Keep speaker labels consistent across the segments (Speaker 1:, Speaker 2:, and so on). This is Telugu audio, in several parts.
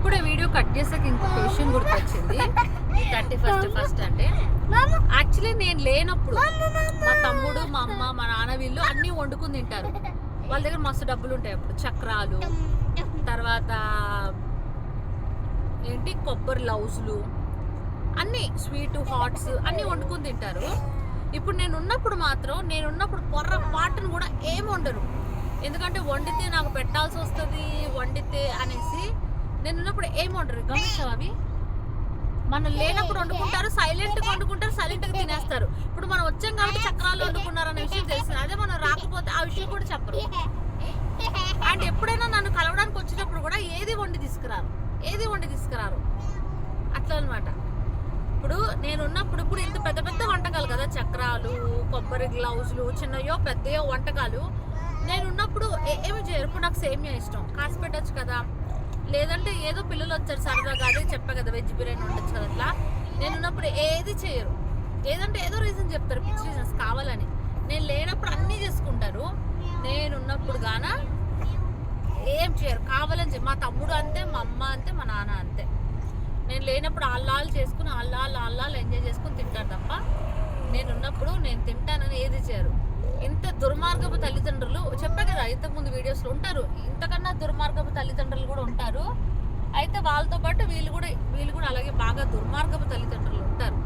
Speaker 1: ఇప్పుడే వీడియో కట్ చేసాక ఇంకొక విషయం గుర్తొచ్చింది. 31st అంటే యాక్చువల్లీ నేను లేనప్పుడు మా తమ్ముడు, మా అమ్మ, మా నాన్న వీళ్ళు అన్నీ వండుకుని తింటారు. వాళ్ళ దగ్గర మస్తు డబ్బులు ఉంటాయి. అప్పుడు చక్రాలు, తర్వాత ఏంటి కొబ్బరి లౌజులు, అన్నీ స్వీట్ హాట్స్ అన్నీ వండుకుని తింటారు. ఇప్పుడు నేనున్నప్పుడు మాత్రం పొర్రపాటును కూడా ఏం వండరు. ఎందుకంటే వండితే నాకు పెట్టాల్సి వస్తుంది వండితే అనేసి నేనున్నప్పుడు ఏం వండరు. గమనించావు? అవి మనం లేనప్పుడు వండుకుంటారు, సైలెంట్గా వండుకుంటారు, సైలెంట్గా తినేస్తారు. ఇప్పుడు మనం వచ్చాం కాబట్టి చక్రాలు వండుకున్నారు అనే విషయం తెలిసింది. అదే మనం రాకపోతే ఆ విషయం కూడా చెప్పరు. అండ్ ఎప్పుడైనా నన్ను కలవడానికి వచ్చినప్పుడు కూడా ఏది వండి తీసుకురారు అట్లా అనమాట. ఇప్పుడు నేనున్నప్పుడు ఇంత పెద్ద పెద్ద వంటకాలు కదా, చక్రాలు, కొబ్బరి గ్లౌజులు, చిన్నయో పెద్దయో వంటకాలు నేనున్నప్పుడు ఏమి చేయరు. ఇప్పుడు నాకు సేమియా ఇష్టం, కాసి పెట్టచ్చు కదా, లేదంటే ఏదో పిల్లలు వచ్చారు సరదాగా, అదే చెప్పా కదా వెజ్ బిర్యానీ ఉండొచ్చు కదా, అట్లా నేనున్నప్పుడు ఏది చేయరు. ఏదంటే ఏదో రీజన్ చెప్తారు, పిచ్చి రీజన్స్ కావాలని. నేను లేనప్పుడు అన్నీ చేసుకుంటారు, నేనున్నప్పుడు గాన ఏం చేయరు, కావాలని. మా తమ్ముడు అంతే, మా అమ్మ అంతే, మా నాన్న అంతే. నేను లేనప్పుడు అల్లాలు చేసుకుని అల్లాలు ఎంజాయ్ చేసుకుని తింటారు తప్ప నేనున్నప్పుడు నేను తింటానని ఏది చేయరు. ఇంత దుర్మార్గపు తల్లిదండ్రులు చెప్పా కదా ఇంతకుముందు వీడియోస్లో ఉంటారు. ఇంతకన్నా దుర్మార్గపు తల్లిదండ్రులు కూడా ఉంటారు. అయితే వాళ్ళతో పాటు వీళ్ళు కూడా అలాగే బాగా దుర్మార్గపు తల్లిదండ్రులు ఉంటారు.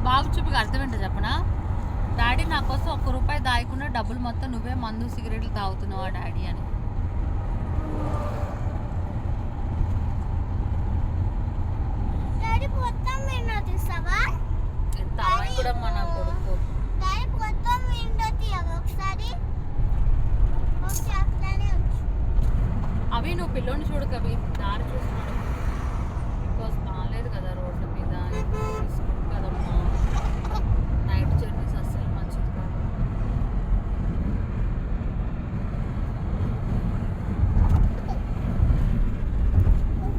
Speaker 1: బాబు చూపుకి అర్థం ఏంటో చెప్పనా? డాడీ నా కోసం ₹1 దాయకుండా డబ్బులు మొత్తం నువ్వే మందు సిగరెట్లు తాగుతున్నావా డాడీ అని. ఎంత అమ్మాయి కూడా మన కొడుకు. అవి నువ్వు పిల్లోని చూడకవి దారి చూస్తున్నాడు.